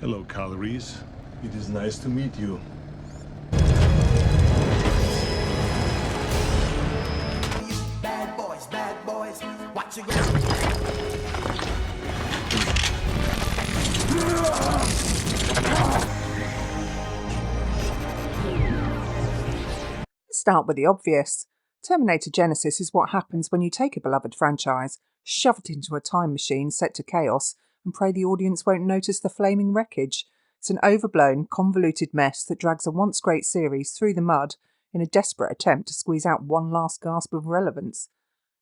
Hello, Calories. It is nice to meet you. Bad boys, what you gonna Let's start with the obvious. Terminator Genisys is what happens when you take a beloved franchise, shove it into a time machine set to chaos, and pray the audience won't notice the flaming wreckage. It's an overblown, convoluted mess that drags a once great series through the mud in a desperate attempt to squeeze out one last gasp of relevance.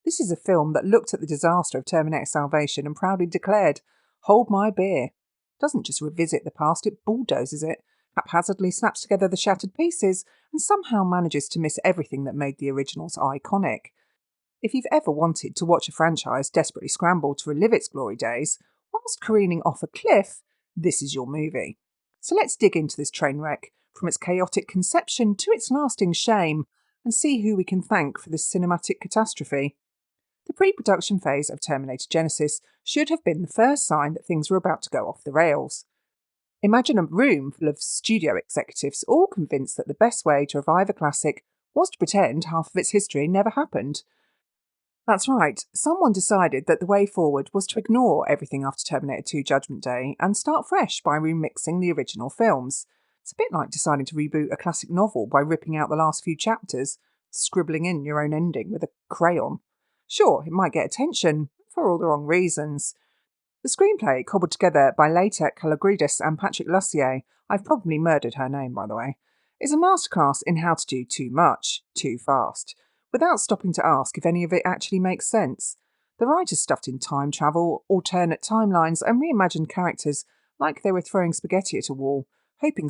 This is a film that looked at the disaster of Terminator Salvation and proudly declared, "Hold my beer." It doesn't just revisit the past, it bulldozes it, haphazardly snaps together the shattered pieces, and somehow manages to miss everything that made the originals iconic. If you've ever wanted to watch a franchise desperately scramble to relive its glory days, whilst careening off a cliff, this is your movie. So let's dig into this train wreck, from its chaotic conception to its lasting shame, and see who we can thank for this cinematic catastrophe. The pre-production phase of Terminator Genisys should have been the first sign that things were about to go off the rails. Imagine a room full of studio executives all convinced that the best way to revive a classic was to pretend half of its history never happened. That's right, someone decided that the way forward was to ignore everything after Terminator 2 Judgment Day and start fresh by remixing the original films. It's a bit like deciding to reboot a classic novel by ripping out the last few chapters, scribbling in your own ending with a crayon. Sure, it might get attention, for all the wrong reasons. The screenplay, cobbled together by Latek Kalogridis and Patrick Lussier, I've probably murdered her name by the way, is a masterclass in how to do too much, too fast, without stopping to ask if any of it actually makes sense. The writers stuffed in time travel, alternate timelines, and reimagined characters like they were throwing spaghetti at a wall, hoping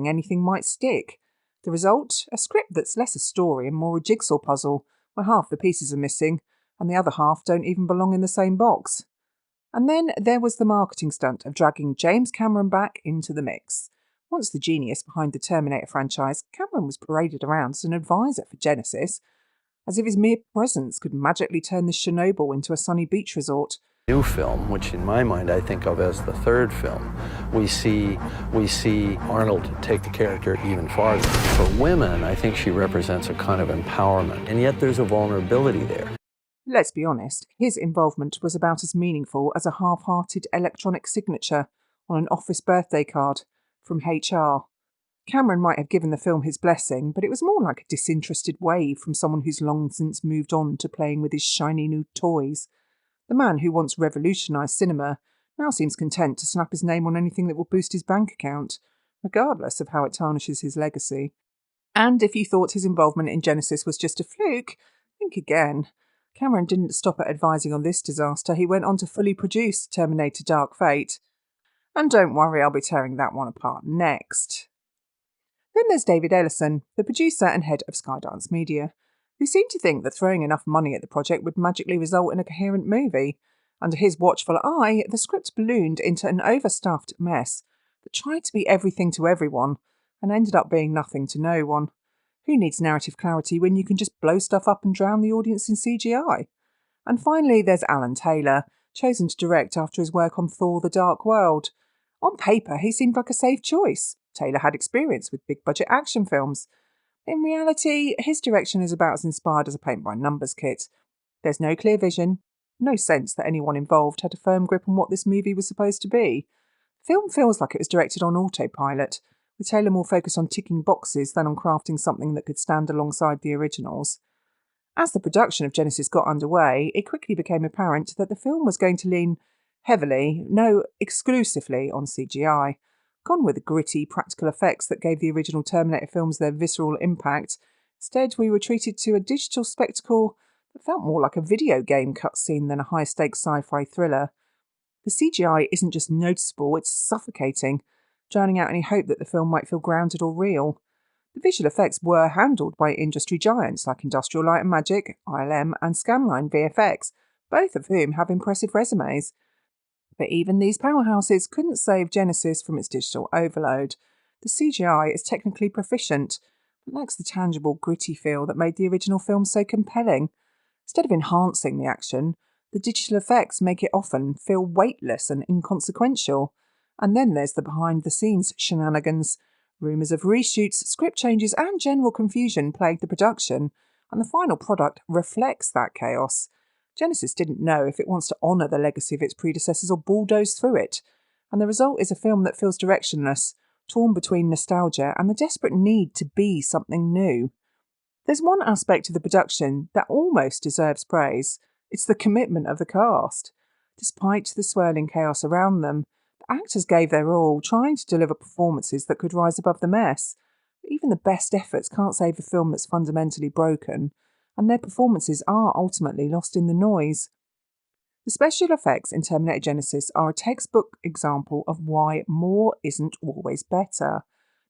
anything might stick. The result? A script that's less a story and more a jigsaw puzzle, where half the pieces are missing, and the other half don't even belong in the same box. And then there was the marketing stunt of dragging James Cameron back into the mix. Once the genius behind the Terminator franchise, Cameron was paraded around as an advisor for Genisys, as if his mere presence could magically turn the Chernobyl into a sunny beach resort. New film, which in my mind I think of as the third film, we see Arnold take the character even farther. For women, I think she represents a kind of empowerment, and yet there's a vulnerability there. Let's be honest, his involvement was about as meaningful as a half-hearted electronic signature on an office birthday card from HR. Cameron might have given the film his blessing, but it was more like a disinterested wave from someone who's long since moved on to playing with his shiny new toys. The man who once revolutionised cinema now seems content to slap his name on anything that will boost his bank account, regardless of how it tarnishes his legacy. And if you thought his involvement in Genisys was just a fluke, think again. Cameron didn't stop at advising on this disaster, he went on to fully produce Terminator Dark Fate. And don't worry, I'll be tearing that one apart next. Then there's David Ellison, the producer and head of Skydance Media, who seemed to think that throwing enough money at the project would magically result in a coherent movie. Under his watchful eye, the script ballooned into an overstuffed mess that tried to be everything to everyone and ended up being nothing to no one. Who needs narrative clarity when you can just blow stuff up and drown the audience in CGI? And finally, there's Alan Taylor, chosen to direct after his work on Thor: The Dark World. On paper, he seemed like a safe choice. Taylor had experience with big-budget action films. In reality, his direction is about as inspired as a paint-by-numbers kit. There's no clear vision, no sense that anyone involved had a firm grip on what this movie was supposed to be. The film feels like it was directed on autopilot, with Taylor more focused on ticking boxes than on crafting something that could stand alongside the originals. As the production of Genisys got underway, it quickly became apparent that the film was going to lean heavily, no, exclusively on CGI. Gone were the gritty, practical effects that gave the original Terminator films their visceral impact. Instead, we were treated to a digital spectacle that felt more like a video game cutscene than a high-stakes sci-fi thriller. The CGI isn't just noticeable, it's suffocating, drowning out any hope that the film might feel grounded or real. The visual effects were handled by industry giants like Industrial Light and Magic, ILM, and Scanline VFX, both of whom have impressive resumes. But even these powerhouses couldn't save Genisys from its digital overload. The CGI is technically proficient, but lacks the tangible, gritty feel that made the original film so compelling. Instead of enhancing the action, the digital effects make it often feel weightless and inconsequential. And then there's the behind-the-scenes shenanigans. Rumours of reshoots, script changes and general confusion plagued the production, and the final product reflects that chaos. Genisys didn't know if it wants to honour the legacy of its predecessors or bulldoze through it, and the result is a film that feels directionless, torn between nostalgia and the desperate need to be something new. There's one aspect of the production that almost deserves praise. It's the commitment of the cast. Despite the swirling chaos around them, the actors gave their all, trying to deliver performances that could rise above the mess. But even the best efforts can't save a film that's fundamentally broken, and their performances are ultimately lost in the noise. The special effects in Terminator Genisys are a textbook example of why more isn't always better.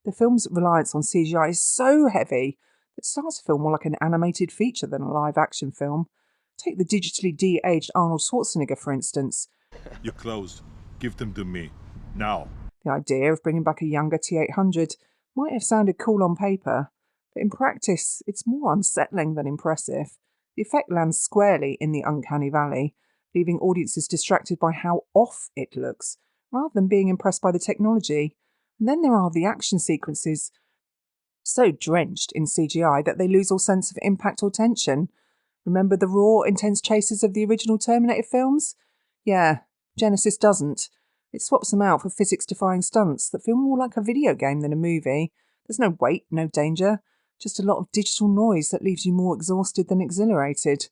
The film's reliance on CGI is so heavy that it starts to feel more like an animated feature than a live-action film. Take the digitally de-aged Arnold Schwarzenegger, for instance. Your clothes. Give them to me. Now. The idea of bringing back a younger T-800 might have sounded cool on paper, but in practice, it's more unsettling than impressive. The effect lands squarely in the uncanny valley, leaving audiences distracted by how off it looks, rather than being impressed by the technology. And then there are the action sequences, so drenched in CGI that they lose all sense of impact or tension. Remember the raw, intense chases of the original Terminator films? Yeah, Genisys doesn't. It swaps them out for physics-defying stunts that feel more like a video game than a movie. There's no weight, no danger, just a lot of digital noise that leaves you more exhausted than exhilarated.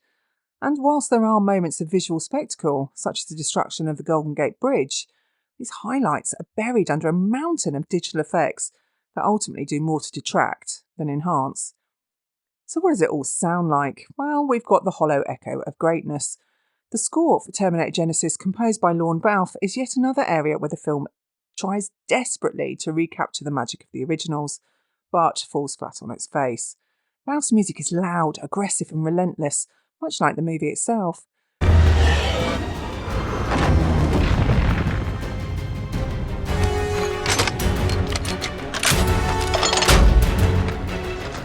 And whilst there are moments of visual spectacle, such as the destruction of the Golden Gate Bridge, these highlights are buried under a mountain of digital effects that ultimately do more to detract than enhance. So what does it all sound like? Well, we've got the hollow echo of greatness. The score for Terminator Genisys, composed by Lorne Balfe, is yet another area where the film tries desperately to recapture the magic of the originals, but falls flat on its face. Balfe's music is loud, aggressive and relentless, much like the movie itself.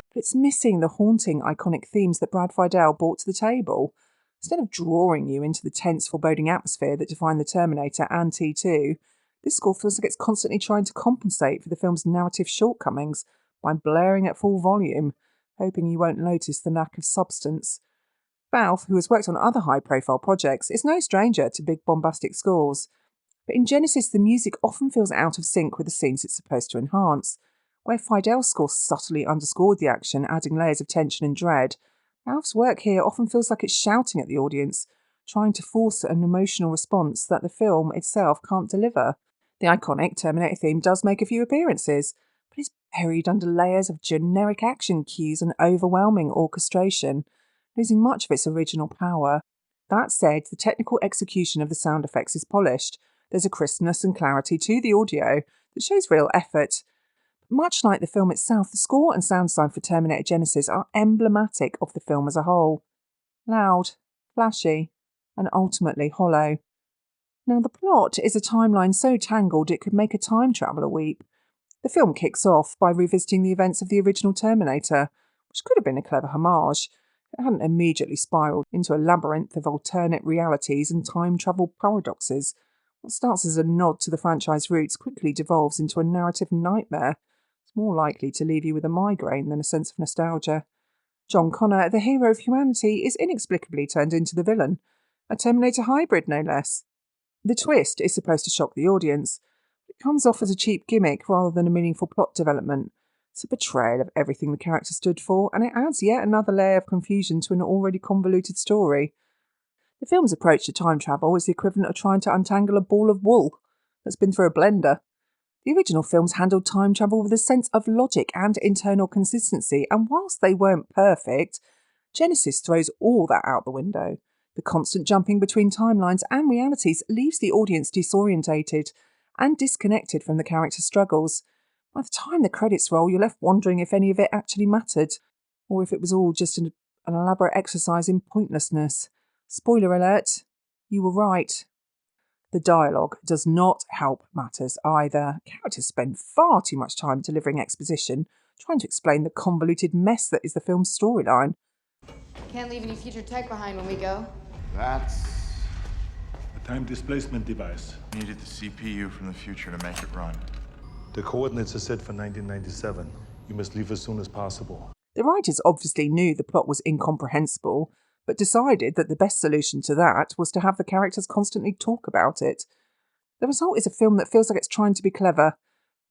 But it's missing the haunting, iconic themes that Brad Fiedel brought to the table. Instead of drawing you into the tense, foreboding atmosphere that defined the Terminator and T2, this score feels like it's constantly trying to compensate for the film's narrative shortcomings by blaring at full volume, hoping you won't notice the lack of substance. Balfe, who has worked on other high-profile projects, is no stranger to big bombastic scores. But in Genisys, the music often feels out of sync with the scenes it's supposed to enhance. Where Fiedel's score subtly underscored the action, adding layers of tension and dread, Balfe's work here often feels like it's shouting at the audience, trying to force an emotional response that the film itself can't deliver. The iconic Terminator theme does make a few appearances, but it's buried under layers of generic action cues and overwhelming orchestration, losing much of its original power. That said, the technical execution of the sound effects is polished. There's a crispness and clarity to the audio that shows real effort. Much like the film itself, the score and sound design for Terminator Genisys are emblematic of the film as a whole. Loud, flashy, and ultimately hollow. Now, the plot is a timeline so tangled it could make a time traveller weep. The film kicks off by revisiting the events of the original Terminator, which could have been a clever homage. It hadn't immediately spiralled into a labyrinth of alternate realities and time travel paradoxes. What starts as a nod to the franchise roots quickly devolves into a narrative nightmare. It's more likely to leave you with a migraine than a sense of nostalgia. John Connor, the hero of humanity, is inexplicably turned into the villain. A Terminator hybrid, no less. The twist is supposed to shock the audience. It comes off as a cheap gimmick rather than a meaningful plot development. It's a betrayal of everything the character stood for, and it adds yet another layer of confusion to an already convoluted story. The film's approach to time travel is the equivalent of trying to untangle a ball of wool that's been through a blender. The original films handled time travel with a sense of logic and internal consistency, and whilst they weren't perfect, Genisys throws all that out the window. The constant jumping between timelines and realities leaves the audience disorientated and disconnected from the character's struggles. By the time the credits roll, you're left wondering if any of it actually mattered, or if it was all just an elaborate exercise in pointlessness. Spoiler alert, you were right. The dialogue does not help matters either. Characters spend far too much time delivering exposition, trying to explain the convoluted mess that is the film's storyline. Can't leave any future tech behind when we go. That's Time displacement device. Needed the CPU from the future to make it run. The coordinates are set for 1997. You must leave as soon as possible. The writers obviously knew the plot was incomprehensible, but decided that the best solution to that was to have the characters constantly talk about it. The result is a film that feels like it's trying to be clever,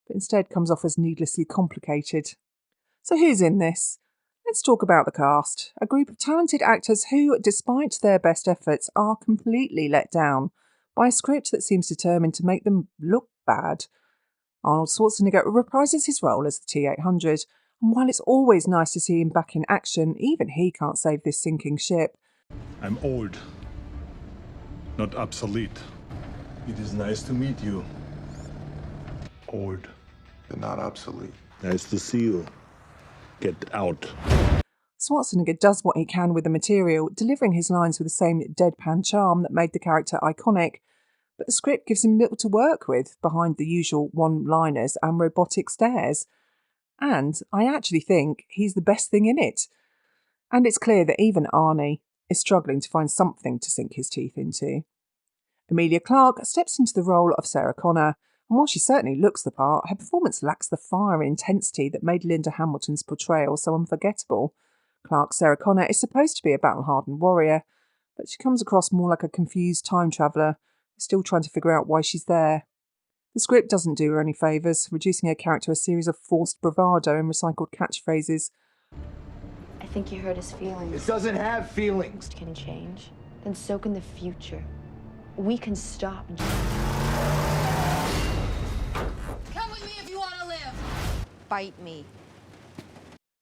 but instead comes off as needlessly complicated. So who's in this? Let's talk about the cast. A group of talented actors who, despite their best efforts, are completely let down by a script that seems determined to make them look bad. Arnold Schwarzenegger reprises his role as the T-800, and while it's always nice to see him back in action, even he can't save this sinking ship. I'm old. Not obsolete. It is nice to meet you. Old. But not obsolete. Nice to see you. Get out. Schwarzenegger does what he can with the material, delivering his lines with the same deadpan charm that made the character iconic, but the script gives him little to work with behind the usual one-liners and robotic stares. And I actually think he's the best thing in it. And it's clear that even Arnie is struggling to find something to sink his teeth into. Emilia Clarke steps into the role of Sarah Connor, and while she certainly looks the part, her performance lacks the fire and intensity that made Linda Hamilton's portrayal so unforgettable. Clarke's Sarah Connor is supposed to be a battle-hardened warrior, but she comes across more like a confused time traveller, still trying to figure out why she's there. The script doesn't do her any favours, reducing her character to a series of forced bravado and recycled catchphrases. I think you hurt his feelings. It doesn't have feelings. Can change, then so can the future. We can stop. Come with me if you want to live. Bite me.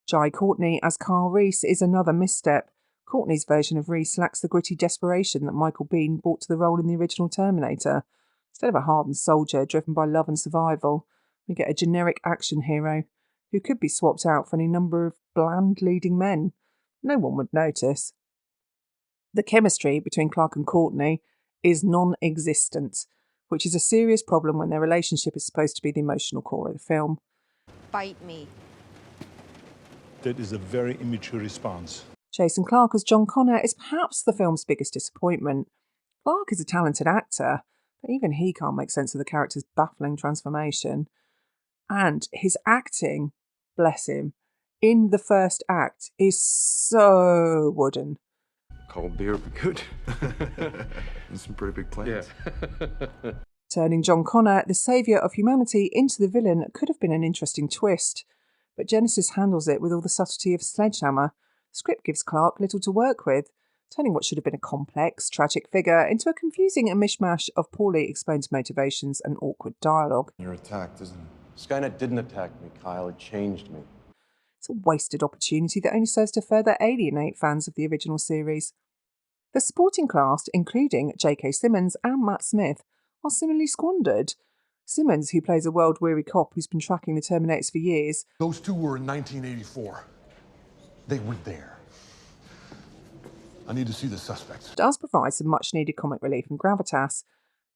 Jai Courtney as Carl Reese is another misstep. Courtney's version of Reese lacks the gritty desperation that Michael Biehn brought to the role in the original Terminator. Instead of a hardened soldier driven by love and survival, we get a generic action hero who could be swapped out for any number of bland leading men. No one would notice. The chemistry between Clarke and Courtney is non-existent, which is a serious problem when their relationship is supposed to be the emotional core of the film. Bite me. That is a very immature response. Jason Clarke as John Connor is perhaps the film's biggest disappointment. Clarke is a talented actor, but even he can't make sense of the character's baffling transformation. And his acting, bless him, in the first act is so wooden. Cold beer would be good. And some pretty big plans. Yeah. Turning John Connor, the saviour of humanity, into the villain could have been an interesting twist, but Genisys handles it with all the subtlety of a sledgehammer. The script gives Clarke little to work with, turning what should have been a complex, tragic figure into a confusing mishmash of poorly explained motivations and awkward dialogue. You're attacked, isn't it? Skynet didn't attack me, Kyle. It changed me. It's a wasted opportunity that only serves to further alienate fans of the original series. The supporting cast, including J.K. Simmons and Matt Smith, are similarly squandered. Simmons, who plays a world-weary cop who's been tracking the Terminators for years. Those two were in 1984. They were there. I need to see the suspects. Does provide some much-needed comic relief and gravitas,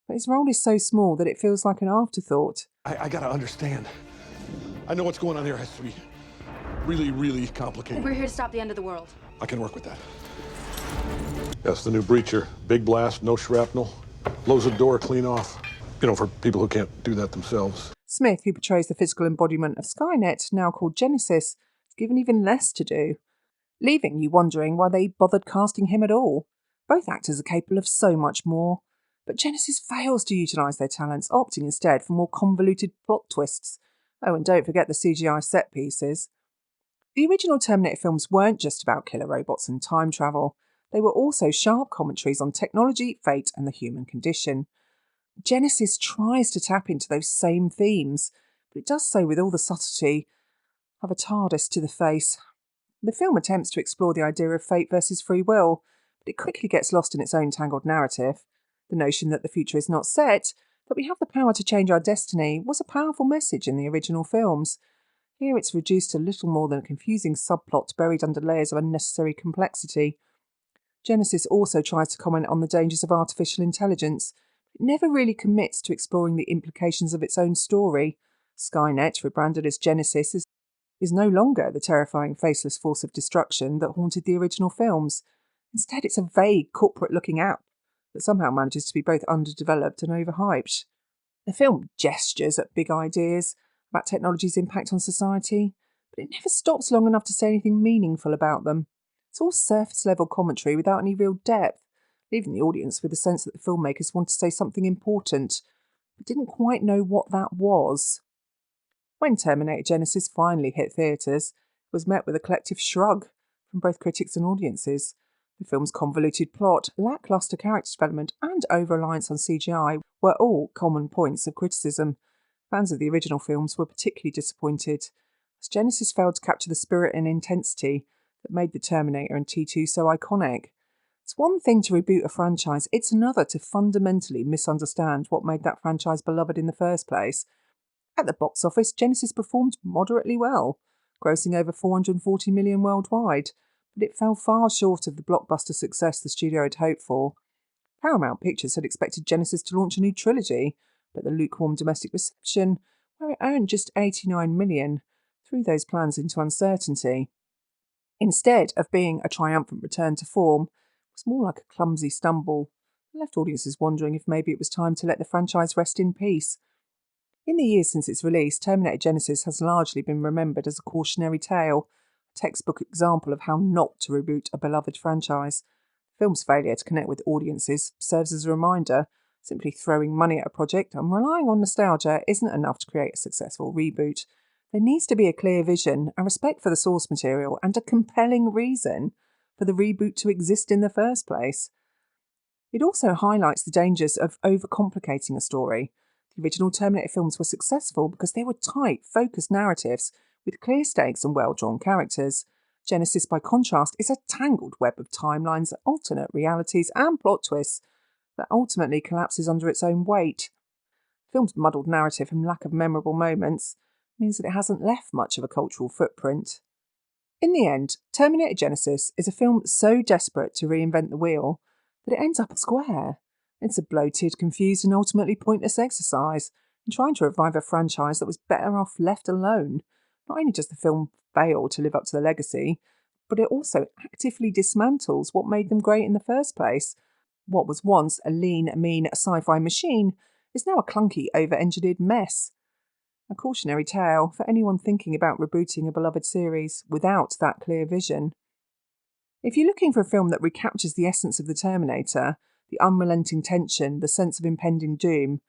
but his role is so small that it feels like an afterthought. I gotta understand. I know what's going on here has to be really, really complicated. We're here to stop the end of the world. I can work with that. Yes, the new breacher. Big blast, no shrapnel. Blows the door clean off. You know, for people who can't do that themselves. Smith, who portrays the physical embodiment of Skynet, now called Genisys, is given even less to do, leaving you wondering why they bothered casting him at all. Both actors are capable of so much more, but Genisys fails to utilise their talents, opting instead for more convoluted plot twists. Oh, and don't forget the CGI set pieces. The original Terminator films weren't just about killer robots and time travel. They were also sharp commentaries on technology, fate, and the human condition. Genisys tries to tap into those same themes, but it does so with all the subtlety of a TARDIS to the face. The film attempts to explore the idea of fate versus free will, but it quickly gets lost in its own tangled narrative. The notion that the future is not set, that we have the power to change our destiny, was a powerful message in the original films. Here it's reduced to little more than a confusing subplot buried under layers of unnecessary complexity. Genisys also tries to comment on the dangers of artificial intelligence, but it never really commits to exploring the implications of its own story. Skynet, rebranded as Genisys, is no longer the terrifying faceless force of destruction that haunted the original films. Instead, it's a vague, corporate-looking app but somehow manages to be both underdeveloped and overhyped. The film gestures at big ideas about technology's impact on society, but it never stops long enough to say anything meaningful about them. It's all surface-level commentary without any real depth, leaving the audience with the sense that the filmmakers wanted to say something important, but didn't quite know what that was. When Terminator Genisys finally hit theatres, it was met with a collective shrug from both critics and audiences. The film's convoluted plot, lacklustre character development, and over-reliance on CGI were all common points of criticism. Fans of the original films were particularly disappointed, as Genisys failed to capture the spirit and intensity that made the Terminator and T2 so iconic. It's one thing to reboot a franchise, it's another to fundamentally misunderstand what made that franchise beloved in the first place. At the box office, Genisys performed moderately well, grossing over $440 million worldwide, but it fell far short of the blockbuster success the studio had hoped for. Paramount Pictures had expected Genisys to launch a new trilogy, but the lukewarm domestic reception, where it earned just $89 million, threw those plans into uncertainty. Instead of being a triumphant return to form, it was more like a clumsy stumble, and left audiences wondering if maybe it was time to let the franchise rest in peace. In the years since its release, Terminator Genisys has largely been remembered as a cautionary tale, a textbook example of how not to reboot a beloved franchise. The film's failure to connect with audiences serves as a reminder. Simply throwing money at a project and relying on nostalgia isn't enough to create a successful reboot. There needs to be a clear vision, a respect for the source material, and a compelling reason for the reboot to exist in the first place. It also highlights the dangers of overcomplicating a story. The original Terminator films were successful because they were tight, focused narratives with clear stakes and well-drawn characters. Genisys, by contrast, is a tangled web of timelines, alternate realities, and plot twists that ultimately collapses under its own weight. The film's muddled narrative and lack of memorable moments means that it hasn't left much of a cultural footprint. In the end, Terminator Genisys is a film so desperate to reinvent the wheel that it ends up a square. It's a bloated, confused, and ultimately pointless exercise in trying to revive a franchise that was better off left alone. Not only does the film fail to live up to the legacy, but it also actively dismantles what made them great in the first place. What was once a lean, mean sci-fi machine is now a clunky, over-engineered mess. A cautionary tale for anyone thinking about rebooting a beloved series without that clear vision. If you're looking for a film that recaptures the essence of the Terminator, the unrelenting tension, the sense of impending doom,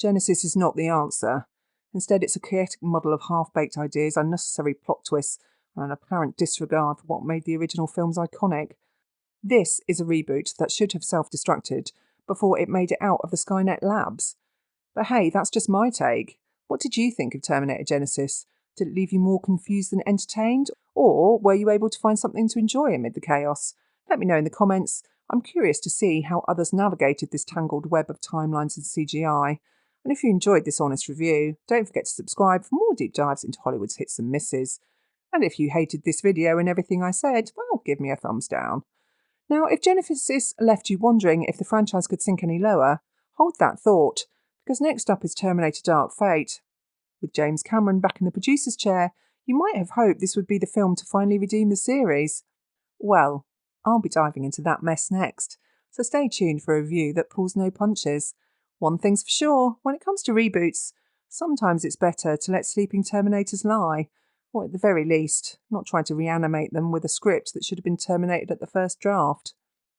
Genisys is not the answer. Instead, it's a chaotic muddle of half-baked ideas, unnecessary plot twists, and an apparent disregard for what made the original films iconic. This is a reboot that should have self-destructed before it made it out of the Skynet labs. But hey, that's just my take. What did you think of Terminator Genisys? Did it leave you more confused than entertained? Or were you able to find something to enjoy amid the chaos? Let me know in the comments. I'm curious to see how others navigated this tangled web of timelines and CGI. And if you enjoyed this honest review, don't forget to subscribe for more deep dives into Hollywood's hits and misses. And if you hated this video and everything I said, well, give me a thumbs down. Now, if Genisys left you wondering if the franchise could sink any lower, hold that thought, because next up is Terminator Dark Fate. With James Cameron back in the producer's chair, you might have hoped this would be the film to finally redeem the series. Well, I'll be diving into that mess next, so stay tuned for a review that pulls no punches. One thing's for sure, when it comes to reboots, sometimes it's better to let sleeping Terminators lie, or at the very least, not try to reanimate them with a script that should have been terminated at the first draft.